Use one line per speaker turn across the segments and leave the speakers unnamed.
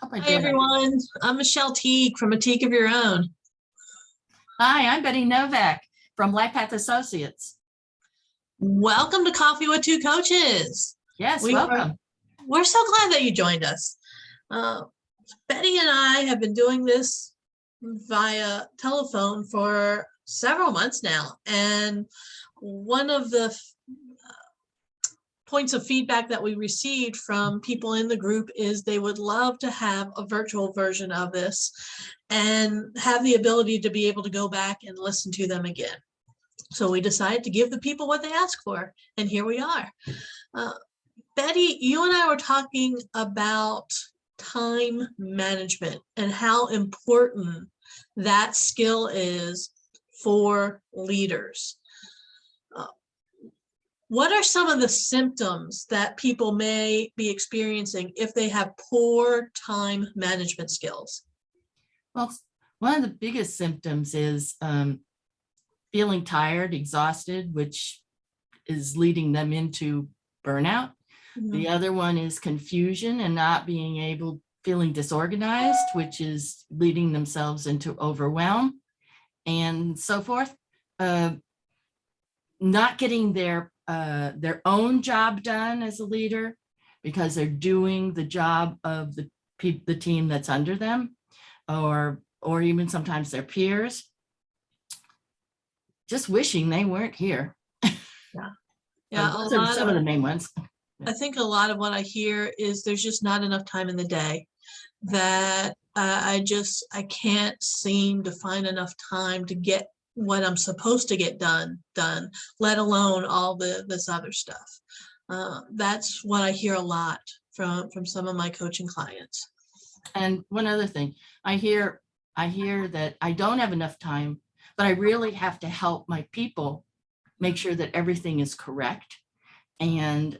Hope I
Hi,
did.
everyone. I'm Michelle Teague from A Teague of Your Own.
Hi, I'm Betty Novak from Life Path Associates.
Welcome to Coffee with Two Coaches.
Yes, welcome.
We're so glad that you joined us. Betty and I have been doing this via telephone for several months now. And one of the points of feedback that we received from people in the group is they would love to have a virtual version of this and have the ability to be able to go back and listen to them again. So we decided to give the people what they asked for, and here we are. Betty, you and I were talking about time management and how important that skill is for leaders. What are some of the symptoms that people may be experiencing if they have poor time management skills?
Well, one of the biggest symptoms is feeling tired, exhausted, which is leading them into burnout. Mm-hmm. The other one is confusion and not being able, feeling disorganized, which is leading themselves into overwhelm and so forth. Not getting their own job done as a leader because they're doing the job of the team that's under them, or even sometimes their peers. Just wishing they weren't here.
Yeah.
Those are some of the main ones.
I think a lot of what I hear is there's just not enough time in the day, that I can't seem to find enough time to get what I'm supposed to get done, let alone all this other stuff. That's what I hear a lot from some of my coaching clients.
And one other thing, I hear that I don't have enough time, but I really have to help my people make sure that everything is correct. And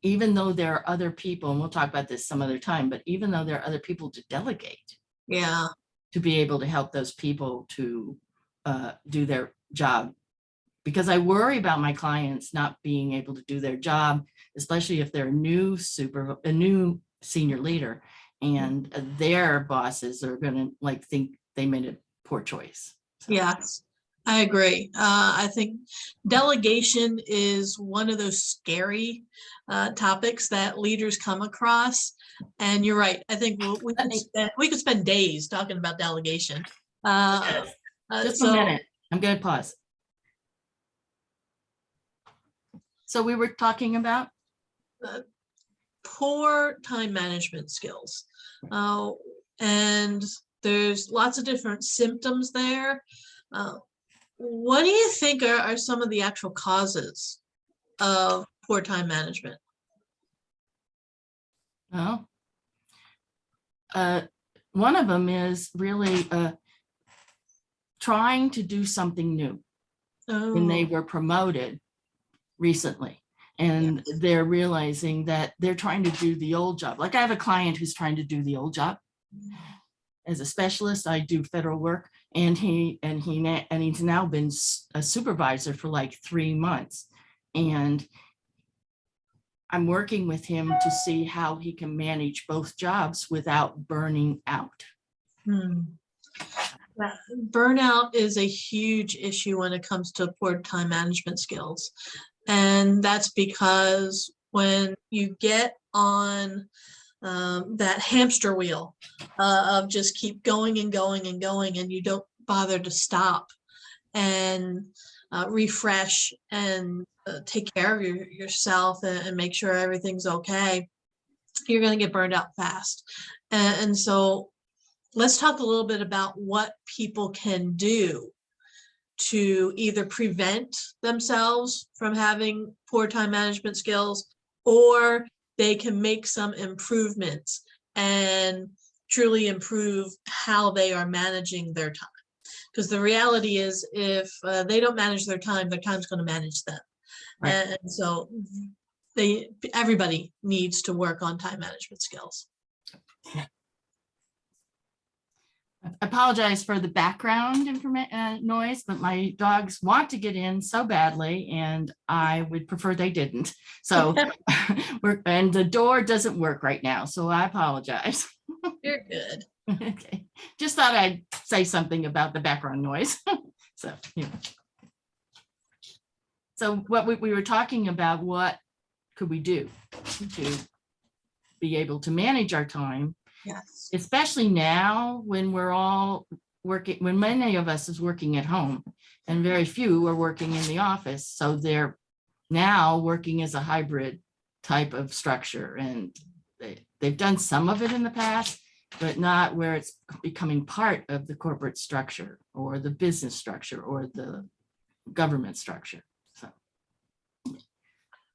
even though there are other people, and we'll talk about this some other time, but even though there are other people to delegate, to be able to help those people to do their job, because I worry about my clients not being able to do their job, especially if they're a new senior leader, and their bosses are going to think they made a poor choice. So.
Yes, I agree. I think delegation is one of those scary topics that leaders come across. And you're right. I think we could spend days talking about delegation.
Just a minute. I'm going to pause. So we were talking about
poor time management skills. And there's lots of different symptoms there. What do you think are some of the actual causes of poor time management?
Well, one of them is really trying to do something new. When they were promoted recently, and they're realizing that they're trying to do the old job. Like I have a client who's trying to do the old job. As a specialist, I do federal work, and he's now been a supervisor for like 3 months, and I'm working with him to see how he can manage both jobs without burning out.
Burnout is a huge issue when it comes to poor time management skills. And that's because when you get on that hamster wheel of just keep going and going and going, and you don't bother to stop and refresh and take care of yourself and make sure everything's okay, you're going to get burned out fast. And so let's talk a little bit about what people can do to either prevent themselves from having poor time management skills, or they can make some improvements and truly improve how they are managing their time. Because the reality is, if they don't manage their time's going to manage them. Right. And so everybody needs to work on time management skills.
I apologize for the background noise, but my dogs want to get in so badly, and I would prefer they didn't. So, and the door doesn't work right now, so I apologize.
You're good.
Okay, just thought I'd say something about the background noise. So, yeah. So what we were talking about, what could we do to be able to manage our time,
Yes.
especially now when we're all working, when many of us is working at home and very few are working in the office. So they're now working as a hybrid type of structure, and they've done some of it in the past, but not where it's becoming part of the corporate structure or the business structure or the government structure.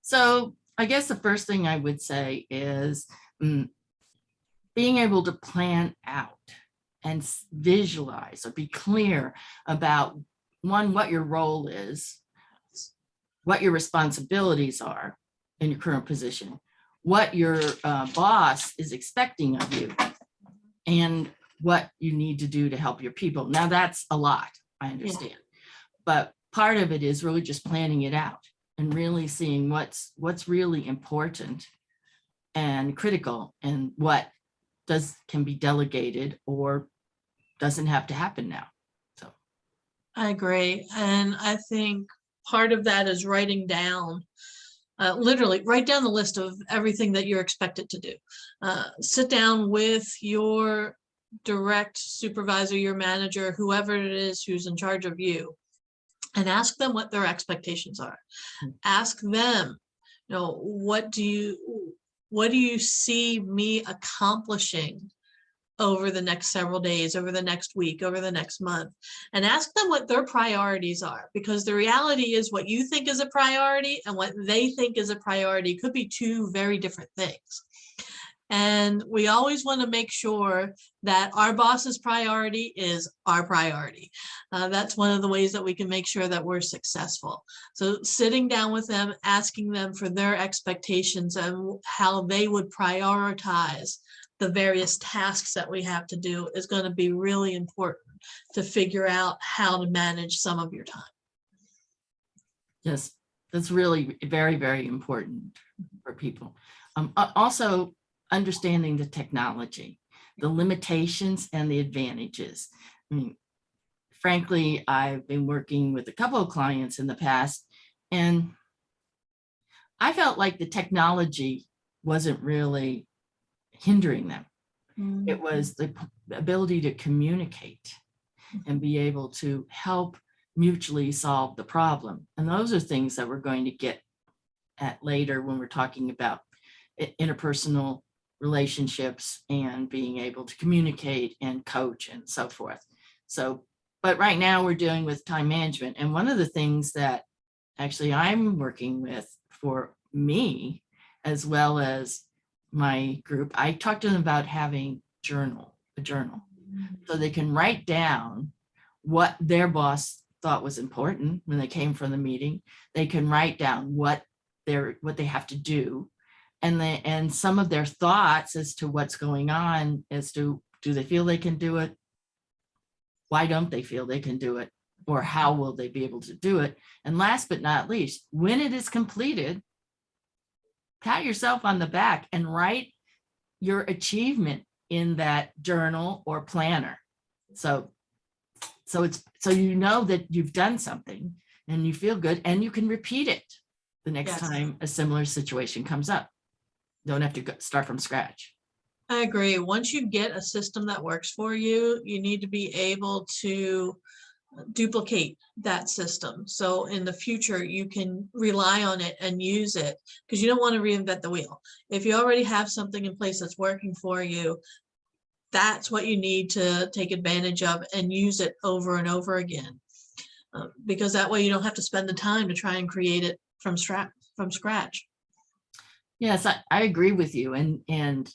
So I guess the first thing I would say is being able to plan out and visualize or be clear about, one, what your role is, what your responsibilities are in your current position, what your boss is expecting of you, and what you need to do to help your people. Now that's a lot, I understand, but part of it is really just planning it out and really seeing what's really important and critical, and what can be delegated or doesn't have to happen now. So
I agree. And I think part of that is writing down, literally write down the list of everything that you're expected to do. Sit down with your direct supervisor, your manager, whoever it is who's in charge of you, and ask them what their expectations are. Ask them, what do you see me accomplishing over the next several days, over the next week, over the next month, and ask them what their priorities are, because the reality is what you think is a priority and what they think is a priority could be two very different things. And we always want to make sure that our boss's priority is our priority. That's one of the ways that we can make sure that we're successful. So sitting down with them, asking them for their expectations and how they would prioritize the various tasks that we have to do is going to be really important to figure out how to manage some of your time.
yes, that's really very, very important for people. Also, understanding the technology, the limitations and the advantages. I mean, frankly, I've been working with a couple of clients in the past, and I felt like the technology wasn't really hindering them. It was the ability to communicate and be able to help mutually solve the problem. And those are things that we're going to get at later when we're talking about interpersonal relationships and being able to communicate and coach and so forth. So, but right now we're dealing with time management. And one of the things that actually I'm working with for me, as well as my group, I talked to them about having a journal, so they can write down what their boss thought was important when they came from the meeting. They can write down what they have to do, and some of their thoughts as to what's going on, as to, do they feel they can do it? Why don't they feel they can do it? Or how will they be able to do it? And last but not least, when it is completed, pat yourself on the back and write your achievement in that journal or planner. So you know that you've done something and you feel good, and you can repeat it the next time a similar situation comes up. Don't have to start from scratch.
I agree. Once you get a system that works for you, you need to be able to duplicate that system. So in the future, you can rely on it and use it, because you don't want to reinvent the wheel. If you already have something in place that's working for you, that's what you need to take advantage of and use it over and over again. Because that way you don't have to spend the time to try and create it from scratch.
Yes, I agree with you. And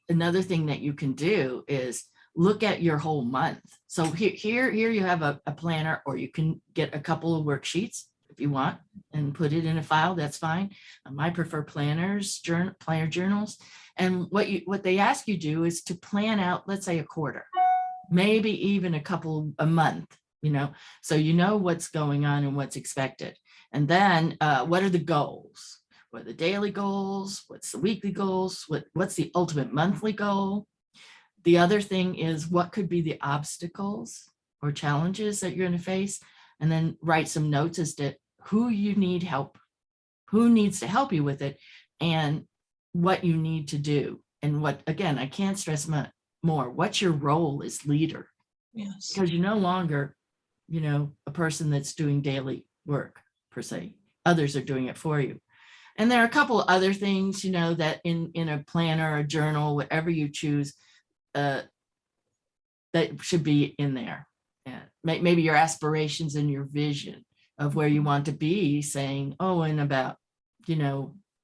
another thing that you can do is look at your whole month. So here you have a planner, or you can get a couple of worksheets if you want and put it in a file. That's fine. I prefer planner journals. And what they ask you to do is to plan out, let's say, a quarter, maybe even a month, so you know what's going on and what's expected. And then what are the goals? What are the daily goals? What's the weekly goals? What's the ultimate monthly goal? The other thing is what could be the obstacles or challenges that you're going to face, and then write some notes as to who you need help, who needs to help you with it, and what you need to do. And what, again, I can't stress more, what's your role as leader?
Yes.
Because you're no longer, a person that's doing daily work per se. Others are doing it for you. And there are a couple of other things, that in a planner, a journal, whatever you choose, that should be in there. And maybe your aspirations and your vision of where you want to be, saying, oh, and about,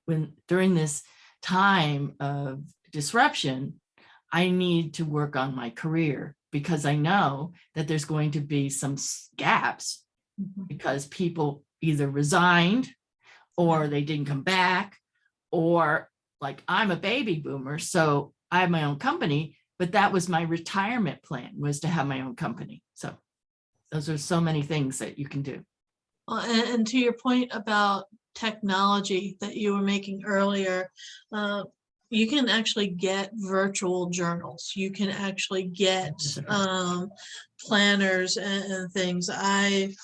when during this time of disruption, I need to work on my career because I know that there's going to be some gaps because people either resigned or they didn't come back, or like I'm a baby boomer, so I have my own company, but that was my retirement plan, was to have my own company. So those are so many things that you can do.
And to your point about technology that you were making earlier, you can actually get virtual journals. You can actually get planners and things. I've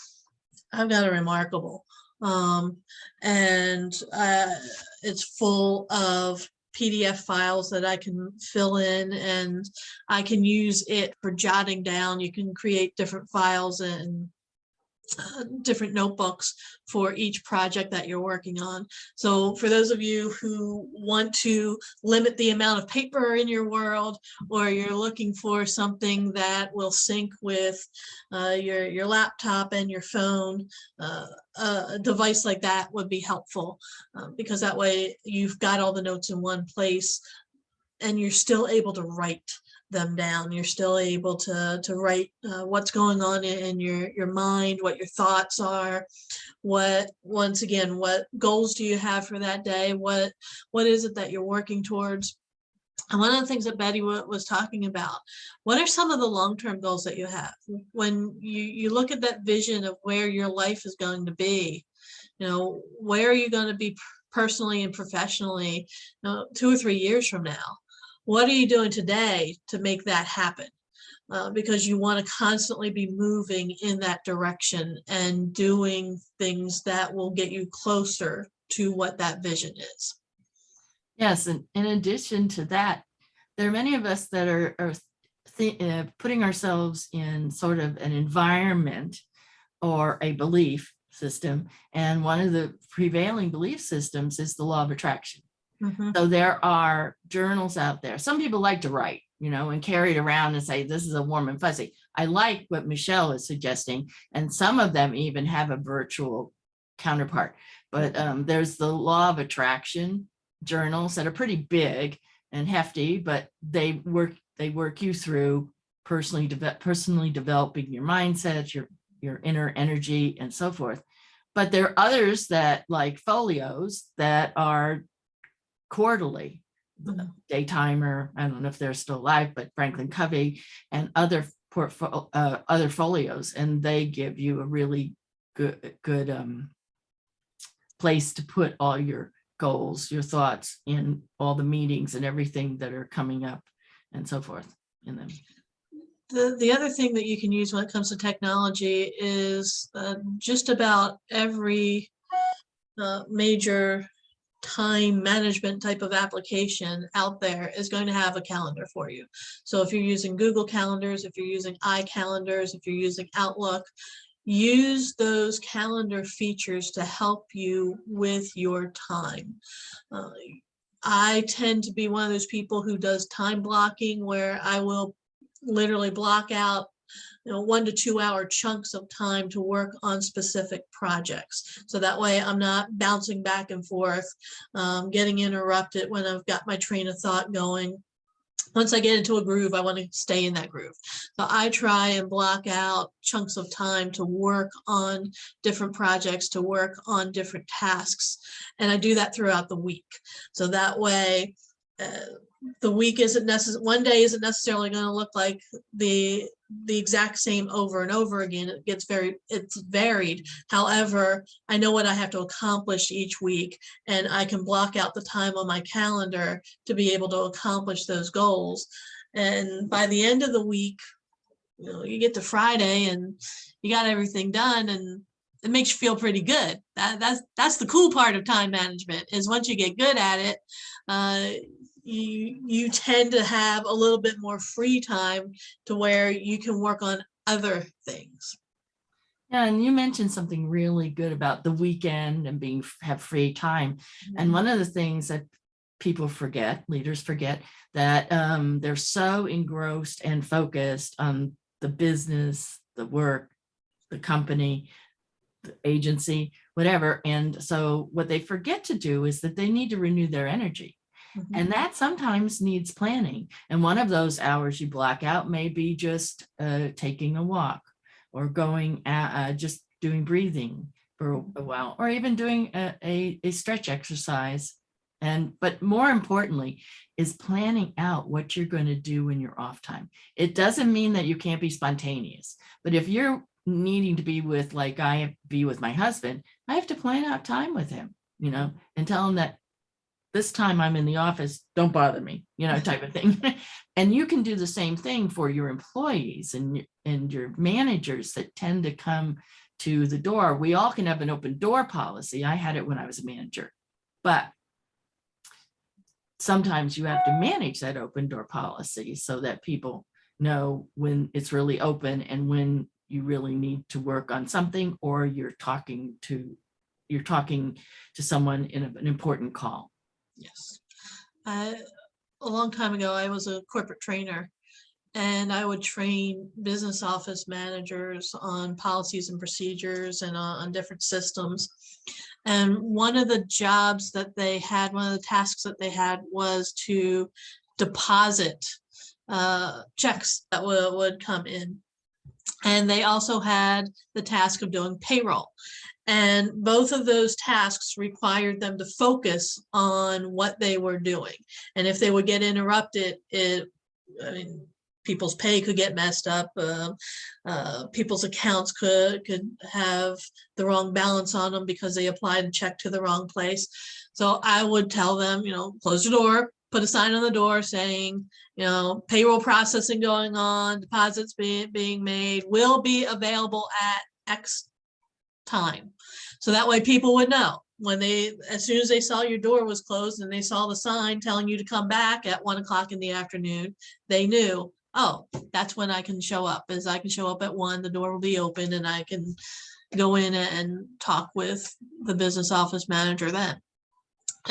got a remarkable, and it's full of PDF files that I can fill in, and I can use it for jotting down. You can create different files and different notebooks for each project that you're working on. So for those of you who want to limit the amount of paper in your world, or you're looking for something that will sync with your laptop and your phone, a device like that would be helpful, because that way you've got all the notes in one place and you're still able to write them down. You're still able to write what's going on in your mind, what your thoughts are, once again, what goals do you have for that day? What is it that you're working towards? And one of the things that Betty was talking about, what are some of the long-term goals that you have? When you look at that vision of where your life is going to be, where are you going to be personally and professionally, 2 or 3 years from now? What are you doing today to make that happen? Because you want to constantly be moving in that direction and doing things that will get you closer to what that vision is.
Yes, and in addition to that, there are many of us that are putting ourselves in sort of an environment or a belief system. And one of the prevailing belief systems is the law of attraction.
Mm-hmm.
So there are journals out there. Some people like to write, and carry it around and say, this is a warm and fuzzy. I like what Michelle is suggesting. And some of them even have a virtual counterpart. But there's the law of attraction journals that are pretty big and hefty, but they work you through personally developing your mindset, your inner energy, and so forth. But there are others that, like folios, that are quarterly. Daytimer, I don't know if they're still alive, but Franklin Covey and other folios, and they give you a really good place to put all your goals, your thoughts, in all the meetings and everything that are coming up and so forth in them.
The other thing that you can use when it comes to technology is just about every major time management type of application out there is going to have a calendar for you. So if you're using Google Calendars, if you're using iCalendars, if you're using Outlook, use those calendar features to help you with your time. I tend to be one of those people who does time blocking, where I will literally block out 1 to 2 hour chunks of time to work on specific projects. So that way I'm not bouncing back and forth, getting interrupted when I've got my train of thought going. Once I get into a groove, I want to stay in that groove. So I try and block out chunks of time to work on different projects, to work on different tasks. And I do that throughout the week. So that way, the week isn't necessarily, one day isn't necessarily going to look like the exact same over and over again. It's varied. However, I know what I have to accomplish each week, and I can block out the time on my calendar to be able to accomplish those goals. And by the end of the week, you get to Friday and you got everything done, and it makes you feel pretty good. That's the cool part of time management, is once you get good at it, you tend to have a little bit more free time to where you can work on other things.
Yeah, and you mentioned something really good about the weekend and have free time. And one of the things that people forget, leaders forget, that they're so engrossed and focused on the business, the work, the company, the agency, whatever. And so what they forget to do is that they need to renew their energy. And that sometimes needs planning. And one of those hours you block out may be just taking a walk, or going just doing breathing for a while, or even doing a stretch exercise. But more importantly is planning out what you're going to do in your off time. It doesn't mean that you can't be spontaneous, but if you're needing to be with, like I be with my husband, I have to plan out time with him, and tell him that this time I'm in the office, don't bother me, type of thing. And you can do the same thing for your employees and your managers that tend to come to the door. We all can have an open door policy. I had it when I was a manager, but sometimes you have to manage that open door policy so that people know when it's really open and when you really need to work on something, or you're talking to someone in an important call.
Yes. A long time ago, I was a corporate trainer, and I would train business office managers on policies and procedures and on different systems. And one of the jobs that they had, one of the tasks that they had, was to deposit checks that would come in. And they also had the task of doing payroll. And both of those tasks required them to focus on what they were doing. And if they would get interrupted, people's pay could get messed up. People's accounts could have the wrong balance on them because they applied a check to the wrong place. So I would tell them, close the door, put a sign on the door saying, payroll processing going on, deposits being made, will be available at X time. So that way people would know when as soon as they saw your door was closed and they saw the sign telling you to come back at 1 o'clock in the afternoon, they knew, oh, that's when I can show up. As I can show up at 1, the door will be open and I can go in and talk with the business office manager then.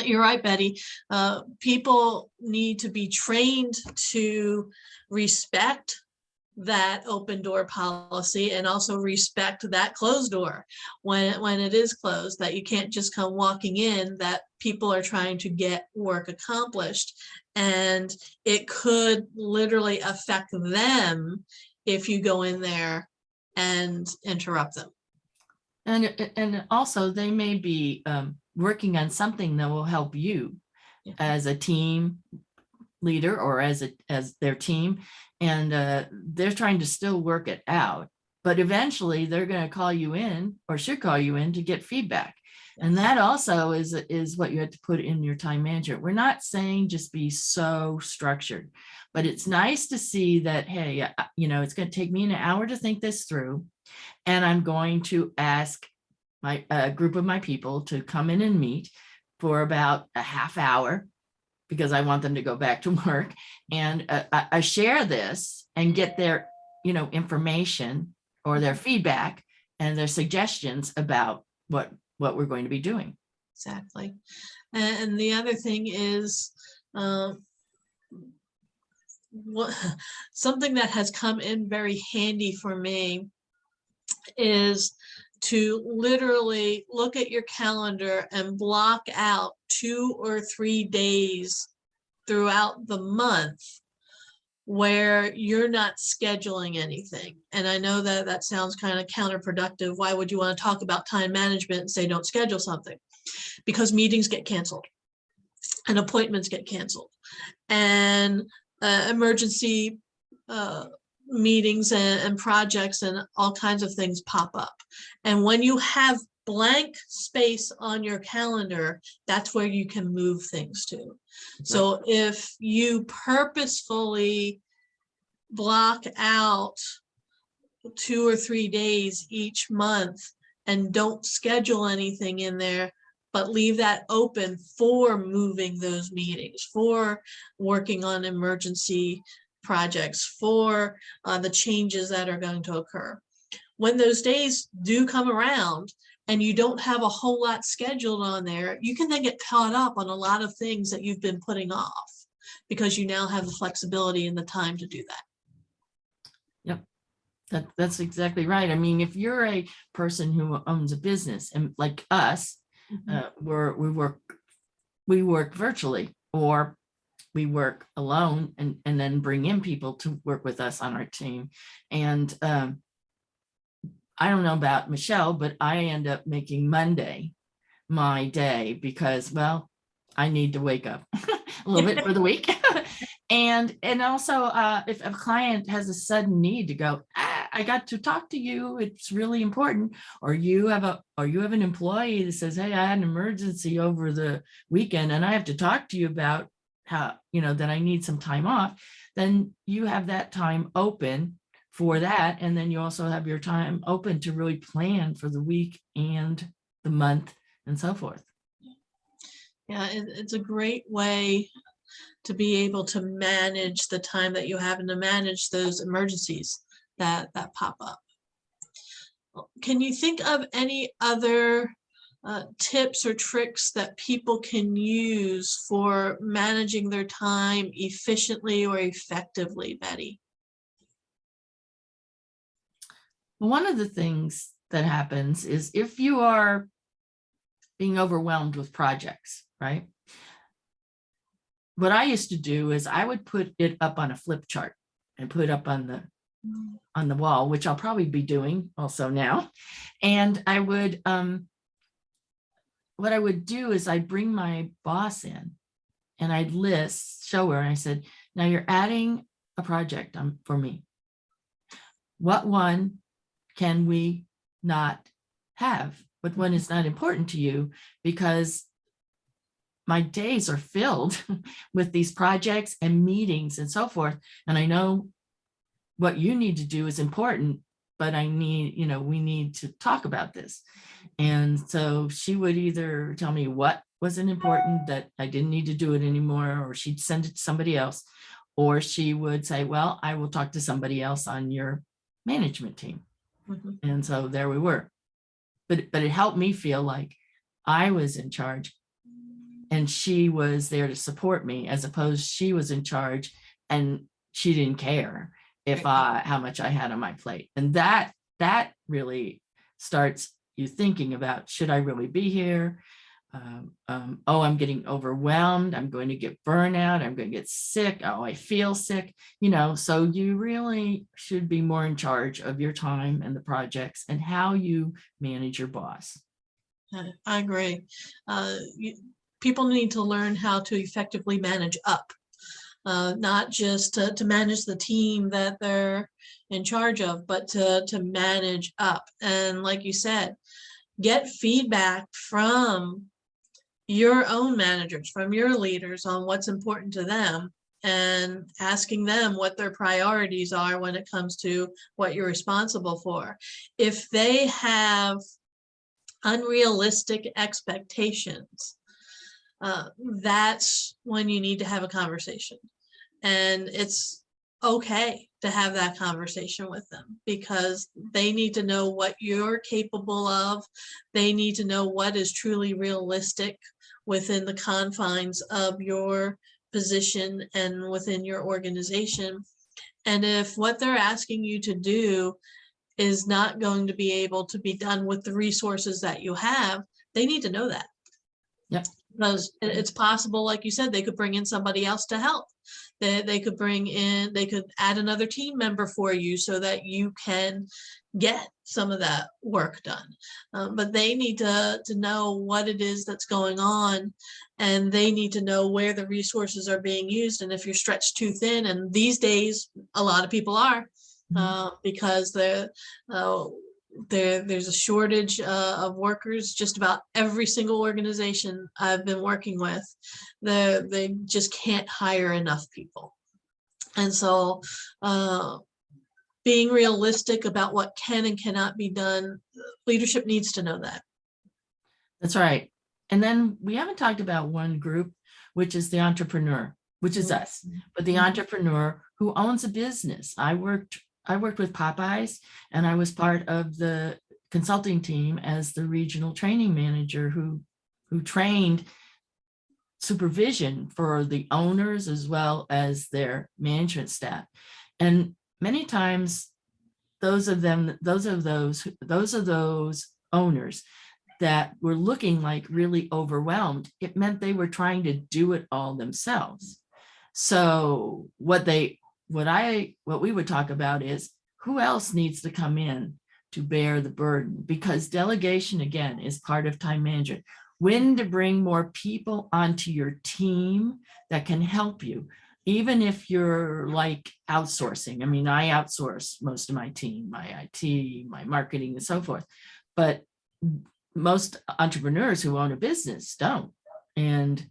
You're right, Betty. People need to be trained to respect that open door policy, and also respect that closed door when it is closed, that you can't just come walking in, that people are trying to get work accomplished, and it could literally affect them if you go in there and interrupt them.
And also they may be working on something that will help you as a team leader or as their team, and they're trying to still work it out, but eventually they're going to call you in, or should call you in, to get feedback. And that also is what you have to put in your time management. We're not saying just be so structured, but it's nice to see that, hey, it's going to take me an hour to think this through, and I'm going to ask a group of my people to come in and meet for about a half hour, because I want them to go back to work, and I share this and get their, information or their feedback and their suggestions about what we're going to be doing.
Exactly. And the other thing is, something that has come in very handy for me is to literally look at your calendar and block out 2 or 3 days throughout the month where you're not scheduling anything. And I know that sounds kind of counterproductive. Why would you want to talk about time management and say don't schedule something? Because meetings get canceled and appointments get canceled, and emergency meetings and projects and all kinds of things pop up. And when you have blank space on your calendar, that's where you can move things to. So if you purposefully block out 2 or 3 days each month and don't schedule anything in there, but leave that open for moving those meetings, for working on emergency projects, for the changes that are going to occur. When those days do come around and you don't have a whole lot scheduled on there, you can then get caught up on a lot of things that you've been putting off because you now have the flexibility and the time to do that.
Yep. That's exactly right. I mean, if you're a person who owns a business and like us, we work virtually, or we work alone and then bring in people to work with us on our team. And I don't know about Michelle, but I end up making Monday my day because, well, I need to wake up a little bit for the week. And also if a client has a sudden need to go, I got to talk to you, it's really important, or you have an employee that says, hey, I had an emergency over the weekend and I have to talk to you about how, that I need some time off, then you have that time open for that. And then you also have your time open to really plan for the week and the month and so forth.
Yeah, it's a great way to be able to manage the time that you have and to manage those emergencies that pop up. Can you think of any other tips or tricks that people can use for managing their time efficiently or effectively, Betty?
One of the things that happens is if you are being overwhelmed with projects, right? What I used to do is I would put it up on a flip chart and put it up on the wall, which I'll probably be doing also now. And I would, what I would do is I'd bring my boss in and I'd show her, and I said, now you're adding a project for me. What one can we not have? What one is not important to you? Because my days are filled with these projects and meetings and so forth. And I know what you need to do is important, but we need to talk about this. And so she would either tell me what wasn't important, that I didn't need to do it anymore, or she'd send it to somebody else, or she would say, well, I will talk to somebody else on your management team. And so there we were. But it helped me feel like I was in charge and she was there to support me, as opposed she was in charge and she didn't care how much I had on my plate. And that really starts you thinking about, should I really be here? Oh, I'm getting overwhelmed. I'm going to get burnout. I'm going to get sick. Oh, I feel sick. So you really should be more in charge of your time and the projects and how you manage your boss.
I agree. People need to learn how to effectively manage up, not just to manage the team that they're in charge of, but to manage up. And like you said, get feedback from your own managers, from your leaders on what's important to them, and asking them what their priorities are when it comes to what you're responsible for. If they have unrealistic expectations, that's when you need to have a conversation. And it's okay to have that conversation with them, because they need to know what you're capable of. They need to know what is truly realistic within the confines of your position and within your organization. And if what they're asking you to do is not going to be able to be done with the resources that you have, they need to know that.
Yep.
Because it's possible, like you said, they could bring in somebody else to help. They could add another team member for you so that you can get some of that work done. But they need to know what it is that's going on, and they need to know where the resources are being used. And if you're stretched too thin, and these days a lot of people are, because there's a shortage of workers. Just about every single organization I've been working with, they just can't hire enough people. And so being realistic about what can and cannot be done, leadership needs to know that.
That's right. And then we haven't talked about one group, which is the entrepreneur, which is us, but the entrepreneur who owns a business. I worked with Popeyes, and I was part of the consulting team as the regional training manager who trained supervision for the owners as well as their management staff. And many times those of those owners that were looking like really overwhelmed, it meant they were trying to do it all themselves. So what we would talk about is who else needs to come in to bear the burden, because delegation, again, is part of time management. When to bring more people onto your team that can help you, even if you're like outsourcing. I mean, I outsource most of my team, my IT, my marketing, and so forth. But most entrepreneurs who own a business don't. And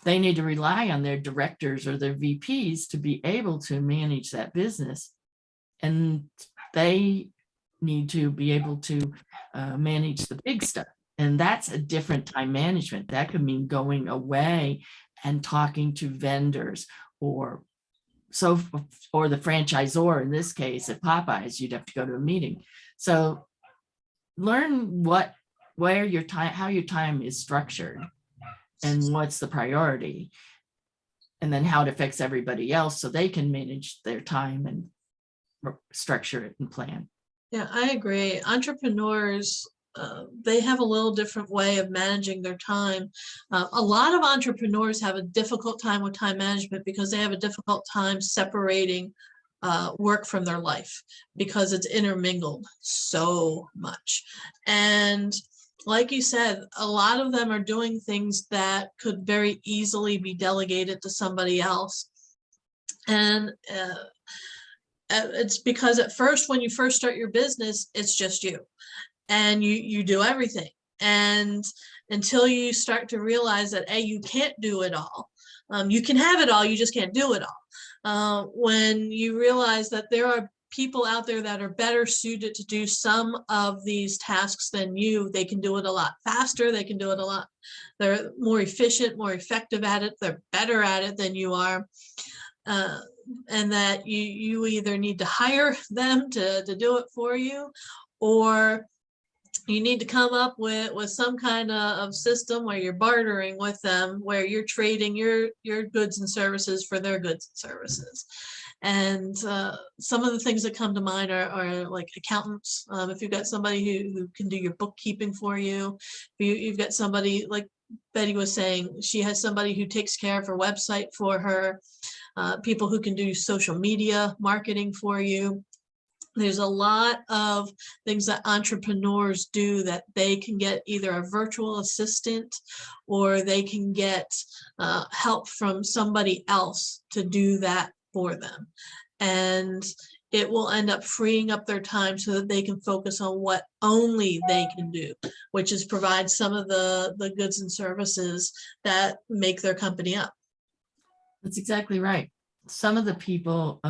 they need to rely on their directors or their VPs to be able to manage that business. And they need to be able to manage the big stuff. And that's a different time management. That could mean going away and talking to vendors or the franchisor. In this case, at Popeyes, you'd have to go to a meeting. So learn how your time is structured and what's the priority, and then how it affects everybody else so they can manage their time and structure it and plan.
Yeah, I agree. Entrepreneurs, they have a little different way of managing their time. A lot of entrepreneurs have a difficult time with time management because they have a difficult time separating work from their life, because it's intermingled so much. And like you said, a lot of them are doing things that could very easily be delegated to somebody else. And it's because at first, when you first start your business, it's just you, and you do everything. And until you start to realize that, you can't do it all. You can have it all, you just can't do it all. When you realize that there are people out there that are better suited to do some of these tasks than you, they can do it a lot faster, they can do it a lot, they're more efficient, more effective at it, they're better at it than you are. And that you either need to hire them to do it for you, or you need to come up with some kind of system where you're bartering with them, where you're trading your goods and services for their goods and services. And some of the things that come to mind are like accountants. If you've got somebody who can do your bookkeeping for you, you've got somebody like Betty was saying, she has somebody who takes care of her website for her, people who can do social media marketing for you. There's a lot of things that entrepreneurs do that they can get either a virtual assistant, or they can get help from somebody else to do that for them. And it will end up freeing up their time so that they can focus on what only they can do, which is provide some of the goods and services that make their company up.
That's exactly right. Some of the people,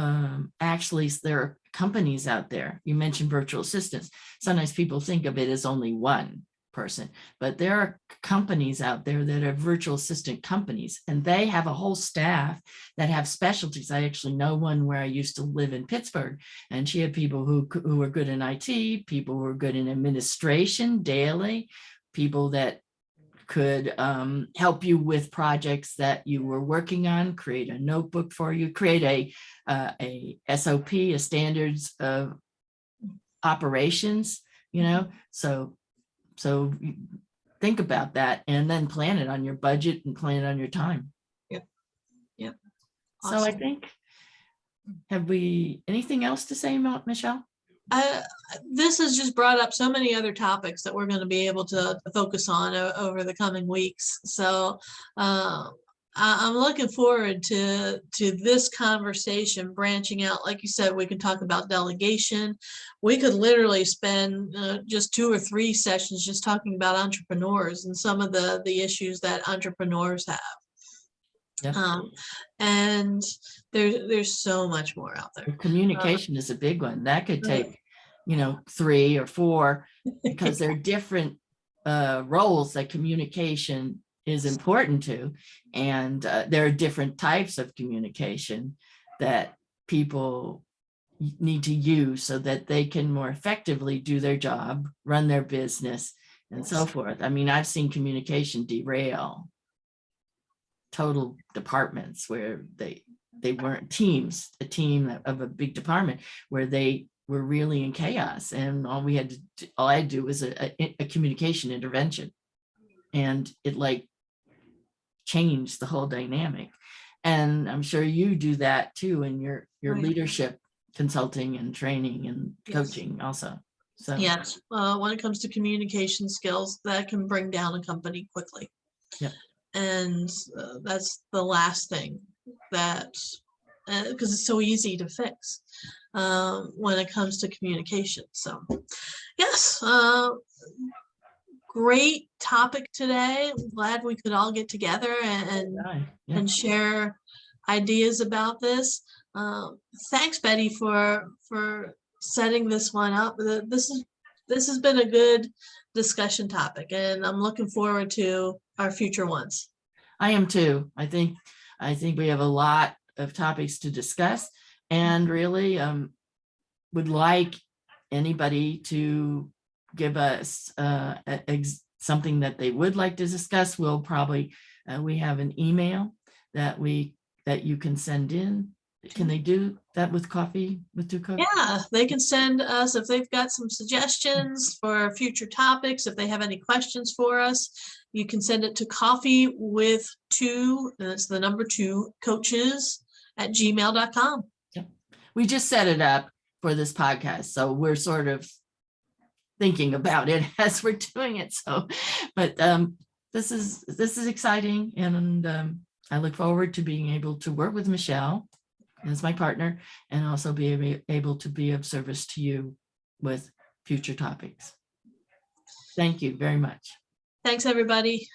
actually, there are companies out there. You mentioned virtual assistants. Sometimes people think of it as only one person, but there are companies out there that are virtual assistant companies, and they have a whole staff that have specialties. I actually know one where I used to live in Pittsburgh, and she had people who were good in IT, people who were good in administration daily, people that could help you with projects that you were working on, create a notebook for you, create a SOP, a standards of operations, so think about that, and then plan it on your budget and plan it on your time.
Yep.
Awesome. So I think, have we anything else to say, Michelle?
This has just brought up so many other topics that we're going to be able to focus on over the coming weeks. So I'm looking forward to this conversation branching out. Like you said, we can talk about delegation. We could literally spend just 2 or 3 sessions just talking about entrepreneurs and some of the issues that entrepreneurs have.
Yep.
And there's so much more out there.
Communication is a big one. That could take, 3 or 4, because there are different roles that communication is important to. And there are different types of communication that people need to use so that they can more effectively do their job, run their business, and so forth. I mean, I've seen communication derail total departments where they weren't teams, a team of a big department where they were really in chaos, and all I had to do was a communication intervention, and it like changed the whole dynamic. And I'm sure you do that too in your
Right.
leadership consulting and training and
Yes.
coaching also. So
Yes, when it comes to communication skills, that can bring down a company quickly.
Yep.
And that's the last thing that, because it's so easy to fix when it comes to communication. So yes, great topic today. I'm glad we could all get together and share ideas about this. Thanks, Betty, for setting this one up. This has been a good discussion topic, and I'm looking forward to our future ones.
I am too. I think we have a lot of topics to discuss, and really would like anybody to give us something that they would like to discuss. We'll probably we have an email that you can send in. Can they do that with Coffee with Two Cooks?
Yeah, they can send us if they've got some suggestions for future topics. If they have any questions for us, you can send it to coffee with 2, and it's the number 2 coaches @gmail.com.
Yep. We just set it up for this podcast, so we're sort of thinking about it as we're doing it. So, but this is exciting, and I look forward to being able to work with Michelle as my partner, and also be able to be of service to you with future topics. Thank you very much.
Thanks, everybody.